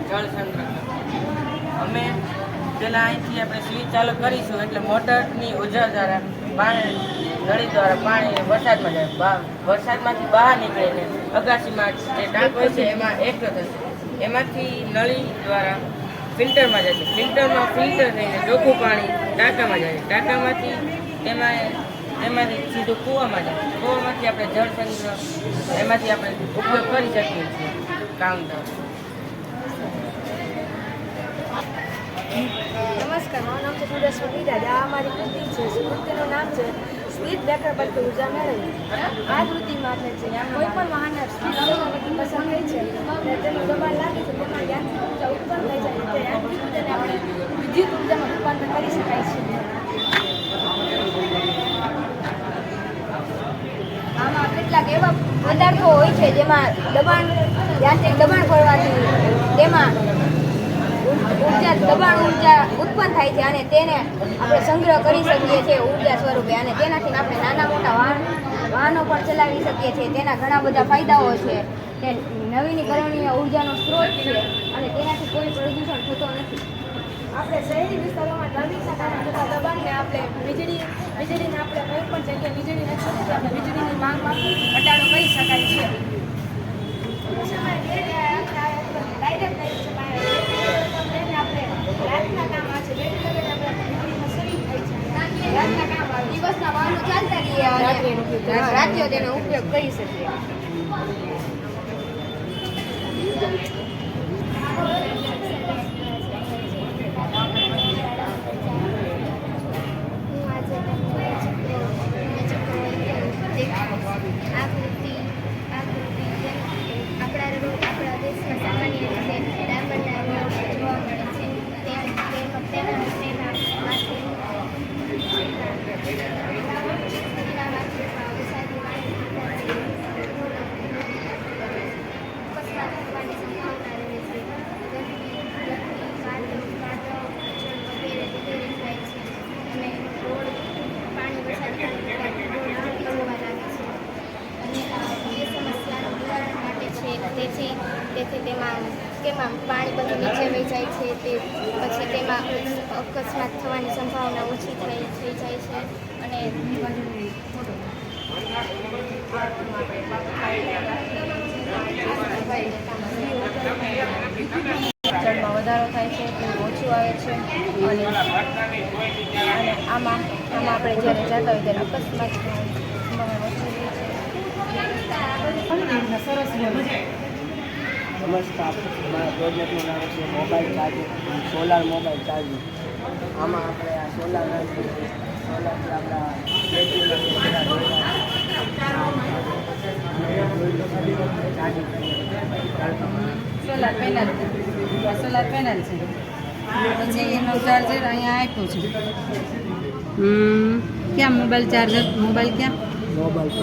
જળ સંગ્રહ. અમે પહેલાં અહીંથી આપણે સ્વિચ ચાલુ કરીશું એટલે મોટરની ઉર્જા દ્વારા પાણી નળી દ્વારા પાણી વરસાદમાં જાય. વરસાદમાંથી બહાર નીકળીને અગાસીમાં જે ટાંક હોય છે એમાં એકઠો થશે. એમાંથી નળી દ્વારા ફિલ્ટરમાં જશે. ફિલ્ટર થઈને ચોખ્ખું પાણી ટાંકામાં જાય. ટાંકામાંથી એમાંથી સીધું કૂવામાં જાય. કૂવામાંથી આપણે જળ સંગ્રહ એમાંથી આપણે ઉપયોગ કરી શકીએ છીએ કામદાર. નમસ્કાર, મારું નામ છે સુરેશ્વરી દાદા. આ અમારી કૃતિ છે. કૃતિનું નામ છે સ્થિત બેકર પરથી ઉર્જા મેળવવી. આ કૃતિમાં આપણે છે કોઈ પણ વાહનના સ્થિત વેગથી પસાર થાય છે અને તેનું દબાણ લાગે છે તેમાં યાંત્રિક ઉર્જા ઉત્પન્ન થઈ જાય છે. યાંત્રિક ઉર્જાને આપણે વિદ્યુત ઉર્જામાં રૂપાંતર કરી શકાય છે. આમાં કેટલાક એવા પદાર્થો હોય છે જેમાં યાંત્રિક દબાણ ભરવાથી તેમાં દબાણ ઉર્જા ઉત્પન્ન થાય છે અને તેને આપણે સંગ્રહ કરી શકીએ છીએ ઉર્જા સ્વરૂપે. અને તેનાથી આપણે નાના મોટા વાહનો પણ ચલાવી શકીએ છીએ. તેના ઘણા બધા ફાયદાઓ છે. તે નવીનીકરણીય ઉર્જાનો સ્ત્રોત છે અને તેનાથી કોઈ પ્રદૂષણ થતો નથી. આપણે શહેરી વિસ્તારોમાં ટ્રાફિકના કારણે થતા દબાણને આપણે વીજળીને આપણે કોઈ પણ જગ્યાએ વીજળી નથી થતી આપણે વીજળીની માંગમાં ઘટાડો કરી શકાય છે. દિવસના વાહનો ચાલતા રહીએ અને રાત્રે તેનો ઉપયોગ કરી શકીએ. આપણા દેશમાં સામાન્ય રીતે ડામરના રોડ જોવા મળે છે. તેથી તેમાં પાણી બધું નીચે વહી જાય છે. તે પછી તેમાં અકસ્માત થવાની સંભાવના ઓછી થઈ જાય છે. અને જળમાં વધારો થાય છે, ઓછું આવે છે. અને આમાં આપણે જ્યારે જતા હોય ત્યારે અકસ્માત સંભાવના ઓછી રહે છે. સરસ નમસ્કાર, મારા પ્રોજેક્ટનું નામ છે mobile charging, solar mobile charging. આમાં આપણે આ સોલારથી આપણા સોલાર પેનલ છે. પછી એનો ચાર્જર અહીંયા આપ્યો છે. ક્યાં મોબાઈલ ચાર્જર? મોબાઈલ ક્યાં? મોબાઈલ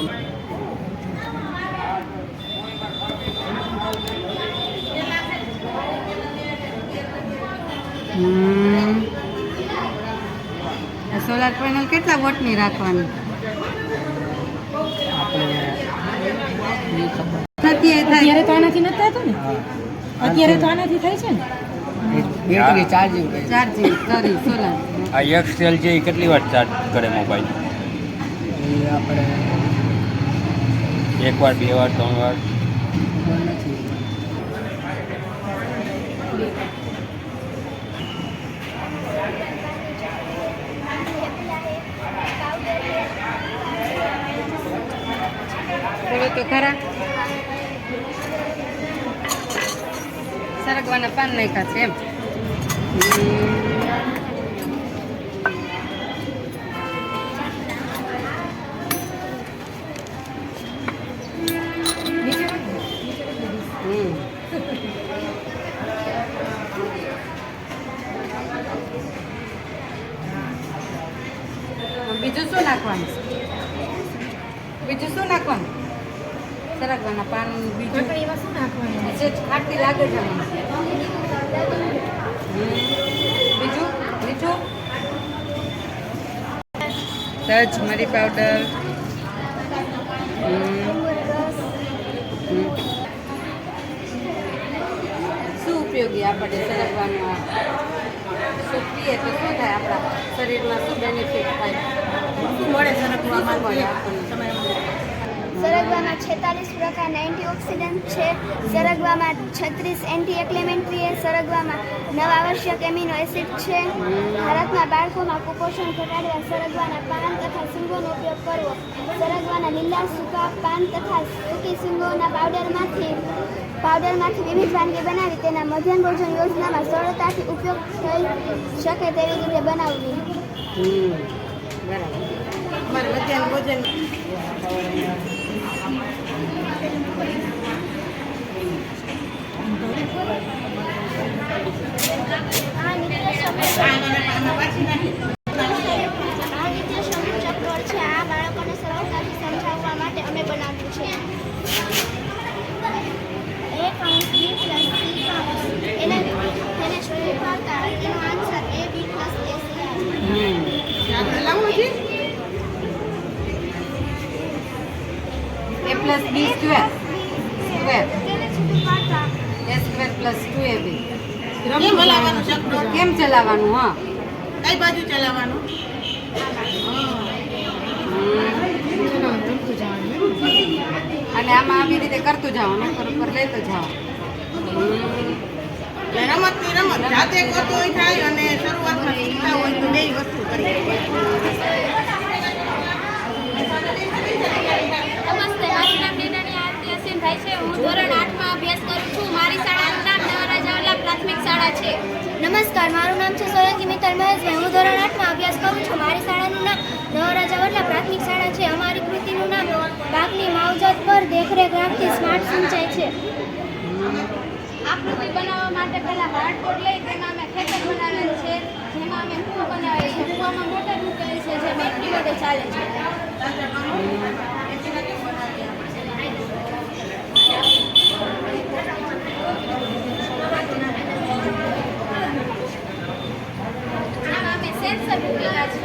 સોલાર પેનલ કેટલા વોટની રાખવાની? અત્યારે તો આનાથી નથી થતું ને? અત્યારે તો આનાથી થાય છે ને? બેટરી ચાર્જિંગ કરી સોલાર. આ એક્સેલ છે એ કેટલી વાર ચાર્જ કરે મોબાઈલ? એ આપણે એકવાર, 2 વાર, 3 વાર? બોલો તો ખરા. સરગવાના પાન નાખ્યા છે એમ. બીજું શું નાખવાનું? સરગવાના પાન. બીજું શું નાખવાનું? ખાટી લાગે છે. બીજું તજ, મરી પાવડર. શું ઉપયોગી આપણે આપણને સરગવાનું સૂપ પીએ તો શું થાય, આપણા શરીરમાં શું બેનિફિટ થાય, શું મળે સરગવામાં મળે આપણને? સરગવામાં 46 પ્રકારના એન્ટીઓક્સિડન્ટ છે. સરગવામાં 36 એન્ટી ઇન્ફ્લેમેટરી સરગવામાં 9 આવશ્યક એમિનો એસિડ છે. ભારતમાં બાળકોમાં કુપોષણ ઘટાડવા સરગવાના પાન તથા શીંગોનો ઉપયોગ કરવો. સરગવાના લીલા સૂકા પાન તથા સૂકી શીંગોના પાવડરમાંથી વિવિધ વાનગી બનાવી તેના મધ્યાહન ભોજન યોજનામાં સરળતાથી ઉપયોગ થઈ શકે તેવી રીતે બનાવવી. બરાબર. અમારે મધ્યાહન ભોજન આ નિત્ય સમૂહ ચક્ર છે. આ બાળકોને સરળતાથી સમજાવવા માટે અમે બનાવ્યું છે. A counts B plus C counts. તેને શોધતા તેનો answer AB plus AC A plus B square તેને શોધતા A square plus 2AB. કેમ ચલાવવાનું? હા, કઈ બાજુ ચલાવવાનું? અને આમાં આવી રીતે કરતું જવાનું, ઉપર લેતું જવાનું. રમતની રમત જાતે કરતો હોય થાય અને શરૂઆતમાં શીખતા હોય તો બે વસ્તુ કરી. નમસ્તે, મારું નામ નીનાની આરતી અસીમભાઈ છે. હું ધોરણ 8માં અભ્યાસ કરું છું. મારી શાળાનું નામ નવરાજાવાલા પ્રાથમિક શાળા છે. નમસ્કાર, મારું નામ છે સોલંકી મિત્તલ મહેશભાઈ. હું ધોરણ 8માં અભ્યાસ કરું છું. મારી શાળાનું નામ નવરાજાવાલા પ્રાથમિક શાળા છે. અમારી કૃતિનું નામ પાકની માવજત પર દેખરેખ રાખતી સ્માર્ટ સિંચાઈ છે. આ કૃતિ બનાવવા માટે પહેલા હાર્ડબોર્ડ લઈ તેમાં અમે ખેતર બનાવેલ છે, જેમાં અમે કૂવો બનાવેલ છે. કૂવામાં મોટર મૂકેલ છે જે બેટરી વડે ચાલે છે. આમાં અમે સેન્સર મૂકેલા છે.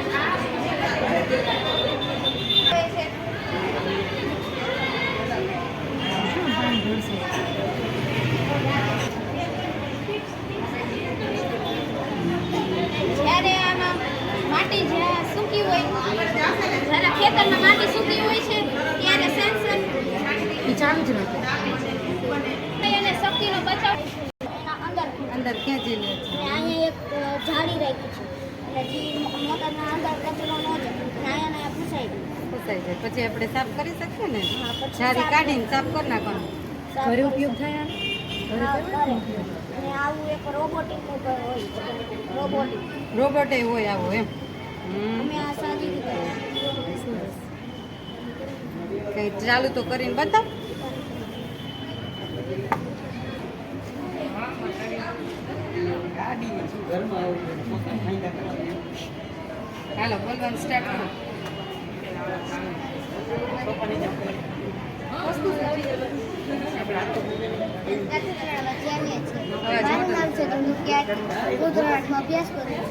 જ્યારે આમાં માટી જ્યાં સૂકી હોય, જ્યારે ખેતરમાં માટી સૂકી હોય છે ત્યારે સેન્સર ચાલુ જ રાખે, અને શક્તિનો બચાવ એના અંદર ખેંચી લે છે. અહીંયા એક જાળી રાખી છે એટલે જે મોટરના અંદર કચરો ન જાય અને અહીંયા ફસાઈ ફસાઈ જાય પછી આપણે સાફ કરી શકીએ ને. હા, પછી જારી સાફ કાઢીને સાફ કરી નાખવાનું. ઘરે ઉપયોગ થાય અને આવું એક રોબોટિક હોય રોબોટ હોય આવો એમ. અમે આ સાદી રીતે કઈ ચાલુ તો કરીને બતાવ. હાલો, બોલવાનું સ્ટાર્ટ કરો. મારું નામ છે ધનુ ક્યાટ. હું ધોરણ 8માં અભ્યાસ કરું છું.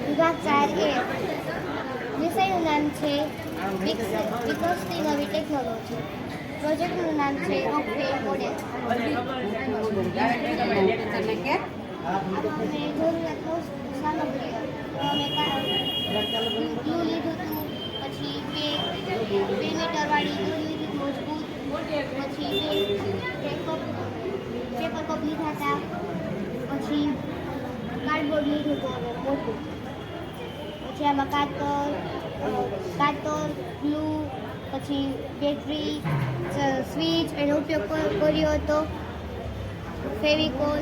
વિભાગ 4A. વિષયનું નામ છે વિકસતી નવી ટેકનોલોજી. પ્રોજેક્ટનું નામ છે ઓકે મોડેલ. ટીચરને કે આમાં અમે જરૂરિયાત સામગ્રીઓ અમે ગ્લુ લીધું હતું, પછી બે મીટરવાળી ગ્લુ લીધી મજબૂત, પછી પેપર કપ લીધા હતા, પછી કાર્ડબોર્ડ લીધું હતું મોટું, પછી આમાં કાતર ગ્લુ, પછી બેટરી, સ્વિચ એનો ઉપયોગ કર્યો હતો, ફેવિકોલ.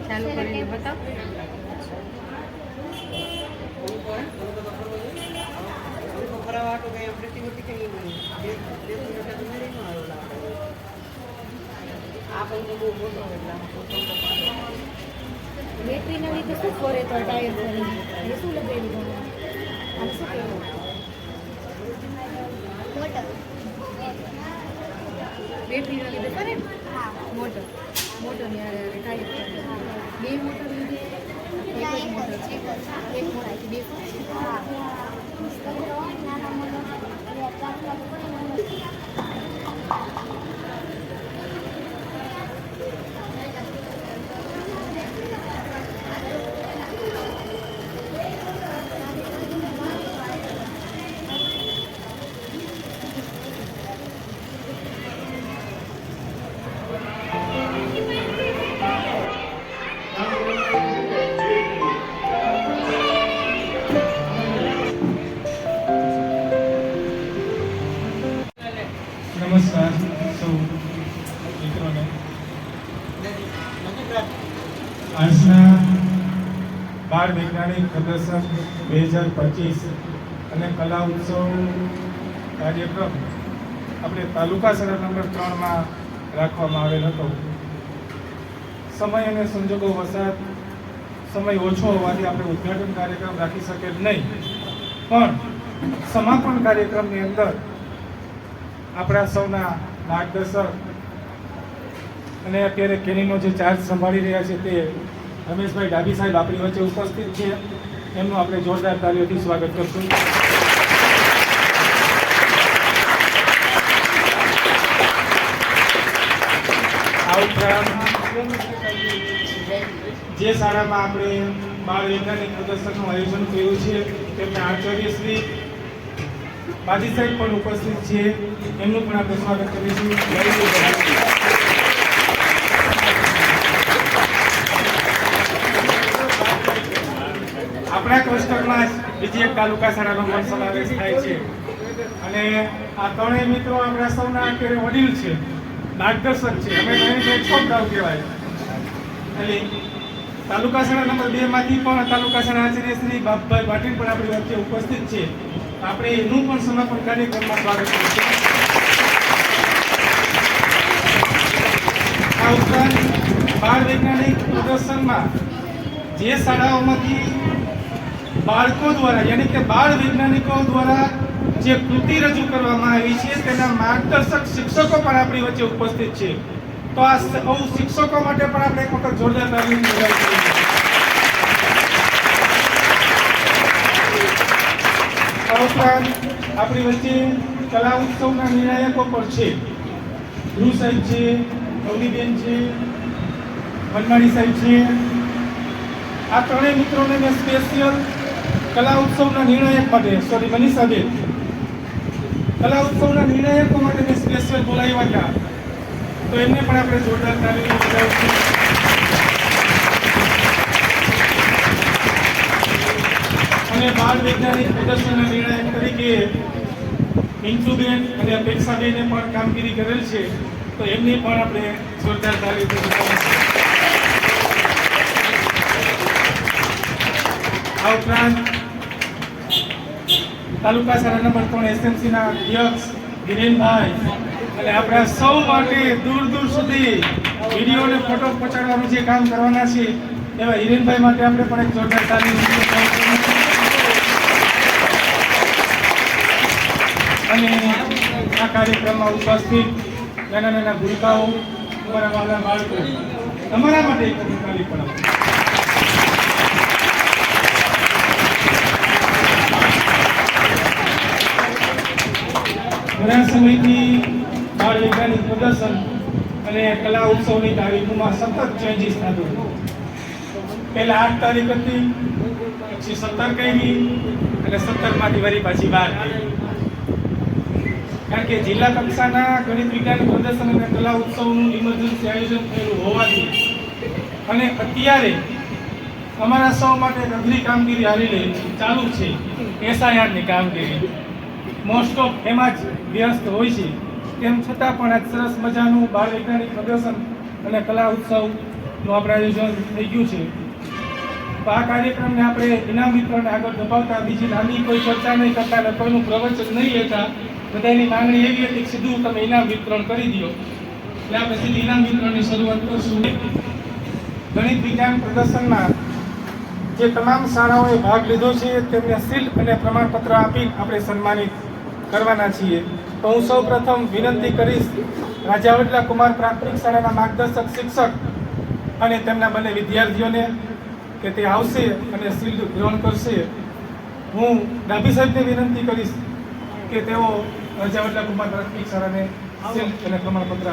ચાલુ કરીને બતાવ. બેટરીના લીધે શું ફરે તો ટાયર ફરે એ શું લગાવી આમ શું કહેવું મોટર. બેટરીના લીધે ફરે ને હા. મોટરની ટાયર ફરે બે મોટર લીધે ના, એક જ. એક મોટર બે ફરે હા. નાના મોટા આજના બાળ વૈજ્ઞાનિક પ્રદર્શન 2025 અને કલા ઉત્સવ કાર્યક્રમ આપણે તાલુકા શહેર નંબર 3માં રાખવામાં આવેલ હતો. સમય અને સંજોગો વસાત સમય ઓછો હોવાથી આપણે ઉદ્ઘાટન કાર્યક્રમ રાખી શકેલ નહીં, પણ સમાપન કાર્યક્રમની અંદર આપણા સૌના માર્ગદર્શક અને અત્યારે કેનીનો જે ચાર્જ સંભાળી રહ્યા છે તે રમેશભાઈ ડાભી સાહેબ આપણી વચ્ચે ઉપસ્થિત છે. એમનું આપણે જોરદાર તાળીઓથી સ્વાગત કરશું. આ ઉપરાંત જે શાળામાં આપણે બાળ વૈજ્ઞાનિક પ્રદર્શનનું આયોજન કર્યું છે તેમના આચાર્ય શ્રી બાજી સાહેબ પણ ઉપસ્થિત છે. એમનું પણ આપણે સ્વાગત કરીશું. આપણા ક્લસ્ટરમાં જ બીજી એક તાલુકા શાળાનો પણ સમાવેશ થાય છે અને આ ત્રણેય મિત્રો આપણા સૌના અત્યારે વડીલ છે, માર્ગદર્શક છે. અમે ત્રણેય છોકરાઓ કહેવાય. એટલે તાલુકા શાળા નંબર 2 માંથી પણ તાલુકા શાળા આચાર્ય શ્રી બાપભાઈ પાટીલ પણ આપણી વચ્ચે ઉપસ્થિત છે. આપણે એનું પણ સમાપન કાર્યક્રમમાં સ્વાગત કરીશું. આ ઉપરાંત બાળ વૈજ્ઞાનિક પ્રદર્શનમાં જે શાળાઓમાંથી બાળકો દ્વારા યાની કે બાળ વૈજ્ઞાનિકો દ્વારા જે કૃતિ રજૂ કરવામાં આવી છે તેના માર્ગદર્શક શિક્ષકો પણ આપણી વચ્ચે ઉપસ્થિત છે. તો આ શિક્ષકો માટે પણ આપણે એક વખત જોરદાર તાલીમ બજાવી. આ ઉપરાંત આપણી વચ્ચે કલા ઉત્સવના નિર્ણાયકો પણ છે. ધ્રુવ સાહેબ છે, ગૌરીબેન છે, વનમાળી સાહેબ છે. આ ત્રણેય મિત્રોને મેં સ્પેશિયલ કલા ઉત્સવના નિર્ણાયક માટે મનીષાબેન કલા ઉત્સવના નિર્ણાયકો માટે મેં સ્પેશિયલ બોલાવ્યા હતા. તો એમને પણ આપણે જોરદાર તાલીમ બજાવીશું. અને બાળ વૈજ્ઞાનિક પ્રદર્શનના નિર્ણાયક તરીકે ઇન્દુબેન અને અપેક્ષાબેને પણ કામગીરી કરેલ છે. તો એમની પણ આપણે જોરદાર તાલીમ બજાવીશું. આ ઉપરાંત તાલુકા શાળા નંબર 3 એસએમસીના અધ્યક્ષ હિરેનભાઈ અને આપણા સૌ માટે દૂર દૂર સુધી વિડીયો અને ફોટો પહોંચાડવાનું જે કામ કરવાના છે એવા હિરેનભાઈ માટે આપણે પણ એક જોરદાર તાલીમ. અને આ કાર્યક્રમમાં ઉપસ્થિત નાના નાના ભૂલકાઓ, અમારા વાલા બાળકો, તમારા માટે એક તાલીમ પણ ઘણા સમયથી બાળ વૈજ્ઞાનિક પ્રદર્શન અને કલા ઉત્સવની તારીખોમાં સતત ચેન્જીસ થતું. પહેલા 8 તારીખ હતી, પછી 17 કરી અને 17માંથી વળી પાછી 12 થઈ. કારણ કે જિલ્લા કક્ષાના ગણિત વિજ્ઞાન પ્રદર્શન અને કલા ઉત્સવનું ઇમરજન્સી આયોજન થયેલું હોવાથી અને અત્યારે અમારા સૌ માટે અઘરી કામગીરી હાલી ચાલુ છે. એસઆઈઆરની કામગીરી મોસ્ટ ઓફ એમાં જ વ્યસ્ત હોય છે. તેમ છતાં પણ આજ સરસ મજાનું બાળ વૈજ્ઞાનિક પ્રદર્શન અને કલા ઉત્સવનું આપણે આયોજન થઈ ગયું છે. તો આ કાર્યક્રમને આપણે ઇનામ વિતરણને આગળ દબાવતા બીજી નાની કોઈ ચર્ચા નહીં કરતા અને કોઈનું પ્રવચન નહીં લેતા બધાની માંગણી એવી હતી કે સીધું તમે ઇનામ વિતરણ કરી દો. એટલે આપણે સીધી ઇનામ વિતરણની શરૂઆત કરશું. ગણિત વિજ્ઞાન પ્રદર્શનમાં જે તમામ શાળાઓએ ભાગ લીધો છે તેમને શિલ્પ અને પ્રમાણપત્ર આપી આપણે સન્માનિત કરવાના છીએ. તો હું સૌ પ્રથમ વિનંતી કરીશ રાજાવડલા કુમાર પ્રાથમિક શાળાના માર્ગદર્શક શિક્ષક અને તેમના બંને વિદ્યાર્થીઓને કે તે આવશે અને શિલ્પ ગ્રહણ કરશે. હું ડાભી સાહેબને વિનંતી કરીશ કે તેઓ રાજાવડલા કુમાર પ્રાથમિક શાળાને શિલ્પ અને પ્રમાણપત્ર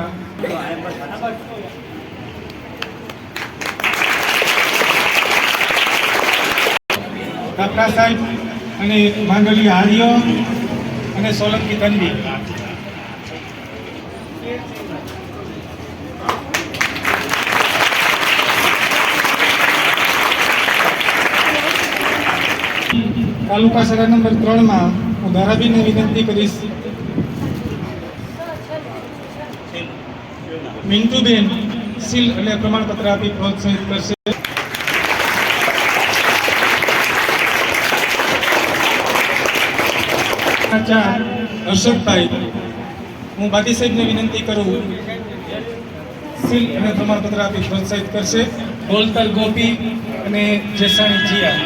કાપરા સાહેબ અને માંગલી હારીઓ અને સોલંકી તન્વી. તાલુકા શાળા નંબર 3માં હું ધારાબીને વિનંતી કરીશ મિન્ટુબેન સીલ અને પ્રમાણપત્ર આપી પ્રોત્સાહિત કરશે. હર્ષદભાઈ, હું બાદી સાહેબને વિનંતી કરું સીલ અને પ્રમાણપત્ર આપી પ્રોત્સાહિત કરશે. બોલતલ ગોપી અને જેસાણી જીયા.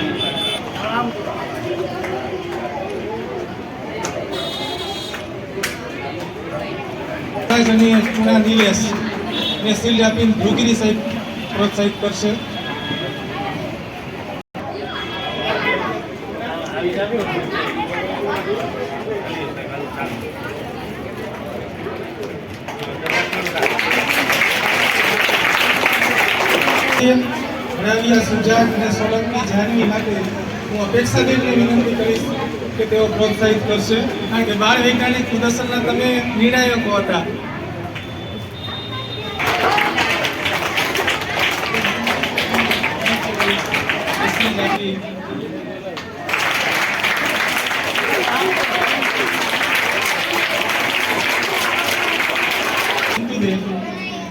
અને પૂણા નિલેશ ને સીલ આપીને ભૃગીરી સાહેબ પ્રોત્સાહિત કરશે. રવિયા સુજાત અને સોલંકી જાનવી માટે હું અપેક્ષાદેવને વિનંતી કરીશ કે તેઓ પ્રોત્સાહિત કરશે, કારણ કે બાળ વૈજ્ઞાનિક પ્રદર્શનના તમે નિર્ણાયકો હતા.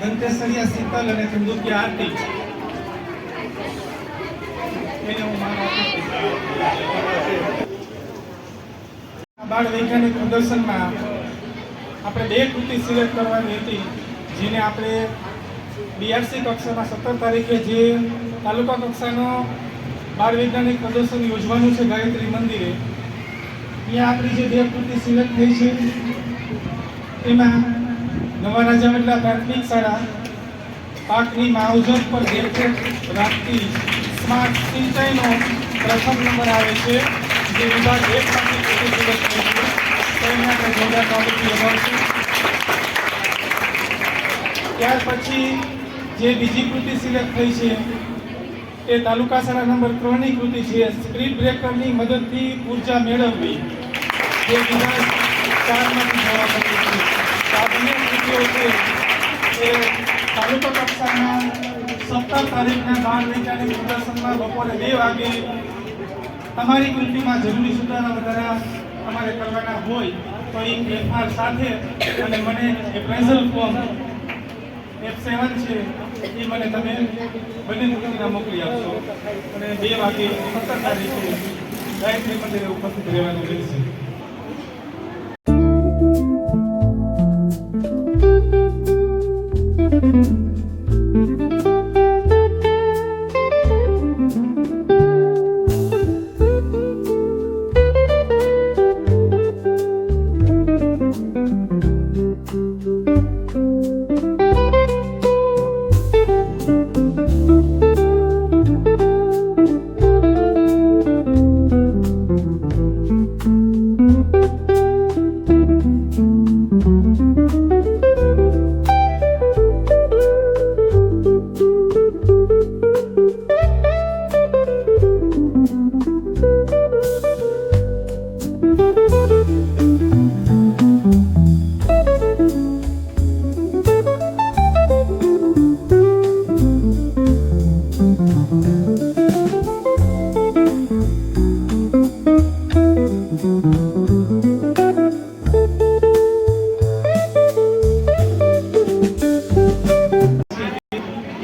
અંતેસરિયા શીતલ અને ચંદુકી આરતી. બાળ વૈજ્ઞાનિક પ્રદર્શનમાં આપણે 2 કૃતિ સિલેક્ટ કરવાની હતી, જેને આપણે બીઆરસી કક્ષામાં 17 તારીખે જે તાલુકા કક્ષાનો બાળ વૈજ્ઞાનિક પ્રદર્શન યોજવાનું છે ગાયત્રી મંદિરે, ત્યાં આપણી જે 2 કૃતિ સિલેક્ટ થઈ છે એમાં નવા રાજાવડલા પ્રાથમિક શાળા પાકની માવજત પર દેખરેખ રાખતી સ્માર્ટ સિંચાઈનો પ્રથમ નંબર આવે છે, જે વિભાગ 1 માંથી કૃતિ સિલેક્ટ થઈ છે. તેને આપણે જોરદાર તાળીથી વધારશું. ત્યાર પછી જે બીજી કૃતિ સિલેક્ટ થઈ છે એ તાલુકા શાળા નંબર 3 ની કૃતિ છે, સ્ક્રીન બ્રેકરની મદદથી ઉર્જા મેળવવી, જે વિભાગ 4 માંથી જવાબ આપે છે. આ બંને કૃતિઓ છે એ તાલુકા કક્ષાના 17 તારીખના બાળ વૈજ્ઞાનિક પ્રદર્શનમાં બપોરે 2 વાગે તમારી કૃતિમાં જરૂરી સુધારા વધારા તમારે કરવાના હોય તો એ ફેરફાર સાથે અને મને એપ્રેઝલ ફોર્મ F7 છે એ મને તમે બંને કૃતિના મોકલી આપશો અને 2 વાગે 17 તારીખે ગાયત્રી મંદિરે ઉપસ્થિત રહેવાનું રહેશે.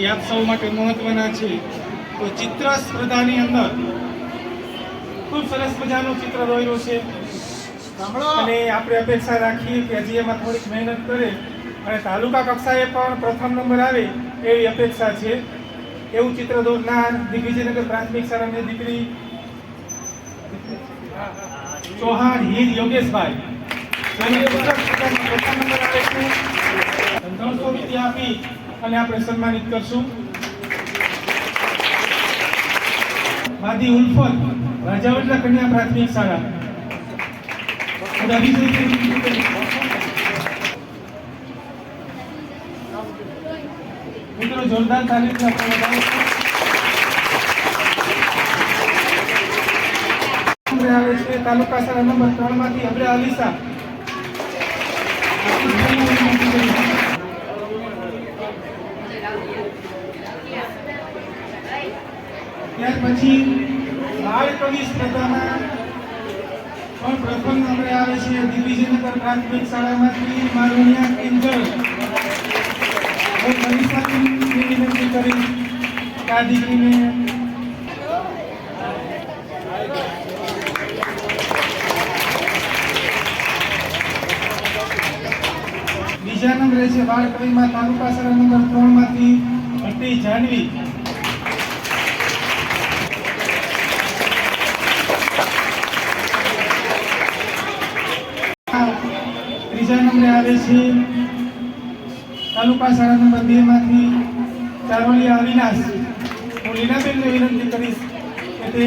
આપ સૌ માટે મહત્વના છે. તો ચિત્ર સ્પર્ધાની અંદર ખૂબ સરસ મજાનું ચિત્ર દોર્યું છે અને આપણે અપેક્ષા રાખીએ કે હજી એમાં થોડીક મહેનત કરે અને તાલુકા કક્ષાએ પણ પ્રથમ નંબર આવે એવી અપેક્ષા છે. એવું ચિત્ર દોરનાર દિગ્વિજયનગર પ્રાથમિક શાળાની દીકરી ચૌહાણ હીર યોગેશભાઈ, જેને પ્રથમ નંબર આવે છે. 300 રૂપિયા આપી અને આપણે સન્માનિત કરશું. માદી ઉલ્ફત, રાજાવડલા કન્યા પ્રાથમિક શાળા. મિત્રો જોરદાર તાલીમથી આવે છે. તાલુકા શાળા નંબર 3 માંથી અબરે અલીસા. ત્યાર પછી બાળ કવિ સ્પર્ધામાં પણ પ્રથમ નંબરે આવે છે દિગ્વિજયનગર પ્રાથમિક શાળામાંથી મારુનિયા કિંજલ. હું મનીષાની વિનંતી કરીશ કે આ દીકરીને બીજા નંબરે છે બાળ કવિમાં તાલુકા શાળા નંબર 3 માંથી ભટ્ટી જાનવી. ત્રીજા નંબરે આવે છે તાલુકા શાળા નંબર 2 માંથી ચારોલિયા અવિનાશ. હું લીનાબેનને વિનંતી કરીશ કે તે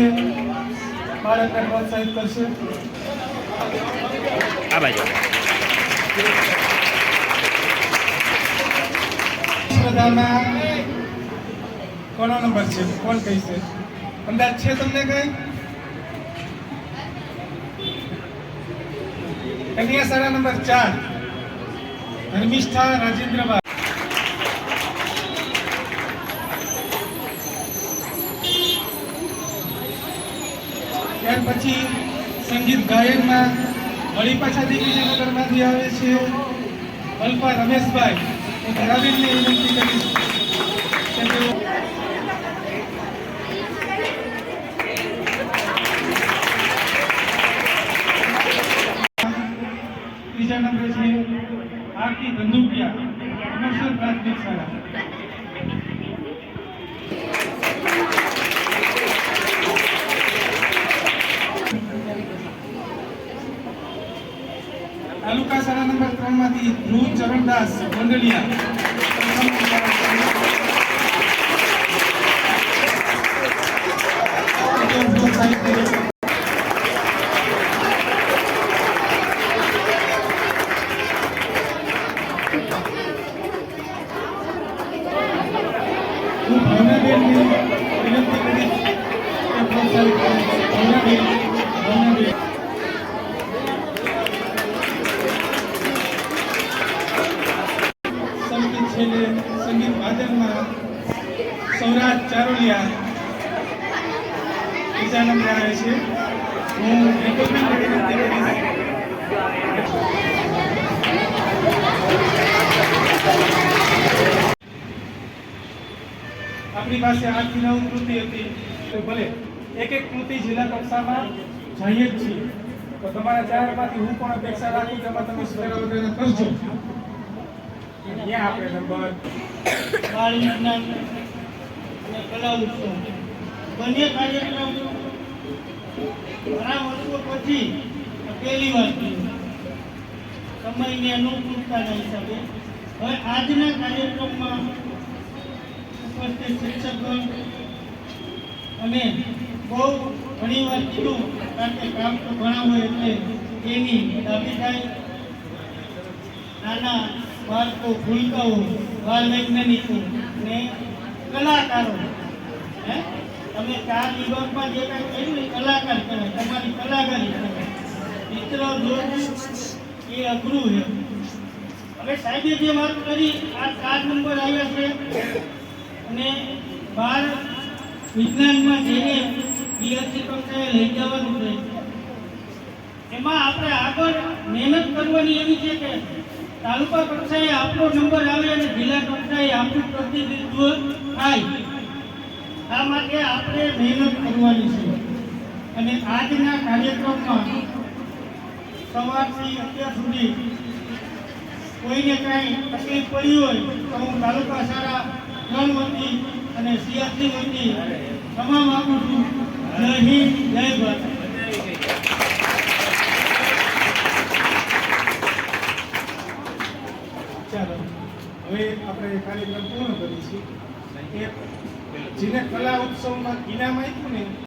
બાળકને પ્રોત્સાહિત કરશે. આ બાજુ સ્પર્ધામાં કોનો નંબર છે? કોણ કહીશે? અંદાજ છે તમને કઈ? કન્યા શાળા નંબર 4 ધર્મિષ્ઠા રાજેન્દ્રભાઈ. ત્યાર પછી સંગીત ગાયનમાં વળીપાછા દિગ્વિજયનગરમાંથી આવે છે અલ્પા રમેશભાઈ. હું ધરાવીને વિનંતી કરીશ કે તેઓ ત્રીજા નંબરે છે આરતી ધંધુકિયા કમર્શિયલ પ્રાથમિક શાળા. તાલુકા શાળા નંબર 3 માંથી ધ્રુવ ચરણદાસ ગોંડલિયા. હું ભાવનાબેનને વિનંતી કરીશ કે પ્રોત્સાહિત કરે. ભાવનાબેન. સંગીત વાદનમાં સૌરાજ ચારોલિયા ત્રીજા નંબરે આવે છે. હું હેતુબેનને વિનંતી કરીશ. આપણી પાસે 8 થી 9 કૃતિ હતી તો ભલે એક કૃતિ જિલ્લા કક્ષામાં જઈએ જ છીએ તો તમારા ચારમાંથી હું પણ અપેક્ષા રાખું તેમાં તમે સુધારા વગેરે કરજો. અહીંયા આપણે નંબર બાળ વિજ્ઞાન અને કલા ઉત્સવ બંને કાર્યક્રમ ઘણા વર્ષો પછી પહેલી વાર સમયની અનુકૂળતાના હિસાબે હવે આજના કાર્યક્રમમાં ઉપસ્થિત શિક્ષકગણ અને બહુ ઘણી વાર કીધું કારણ કે કામ તો ઘણા હોય એટલે એની ડાબી થાય. નાના બાળકો, ભૂલકાઓ, બાળ વૈજ્ઞાનિકો ને કલાકારો, તમે 4 વિભાગમાં જે કાંઈ કર્યું એ કલાકાર કહેવાય, તમારી કલાકારી કહેવાય. ચિત્ર દોરવું એ અઘરું છે. હવે સાહેબે જે વાત કરી આ 4 નંબર આવ્યા છે અને બાળ વિજ્ઞાનમાં જેને બીએસસી કક્ષાએ લઈ જવાનું છે એમાં આપણે આગળ મહેનત કરવાની એવી છે કે તાલુકા કક્ષાએ આપણો નંબર આવે અને જિલ્લા કક્ષાએ આપણું પ્રતિનિધિત્વ થાય. આ માટે આપણે મહેનત કરવાની છે અને આજના કાર્યક્રમમાં સવારથી અત્યાર સુધી કોઈને કાંઈ તકલીફ પડી હોય તો હું તાલુકા શાળા 3 વતી અને સીઆરસી વતી તમામ આપું છું. જય હિન્દ, જય ભારત. ચાલો હવે આપણે કાર્યક્રમ પૂર્ણ કરીશું. જેને કલા ઉત્સવમાં ઇનામ આપ્યું ને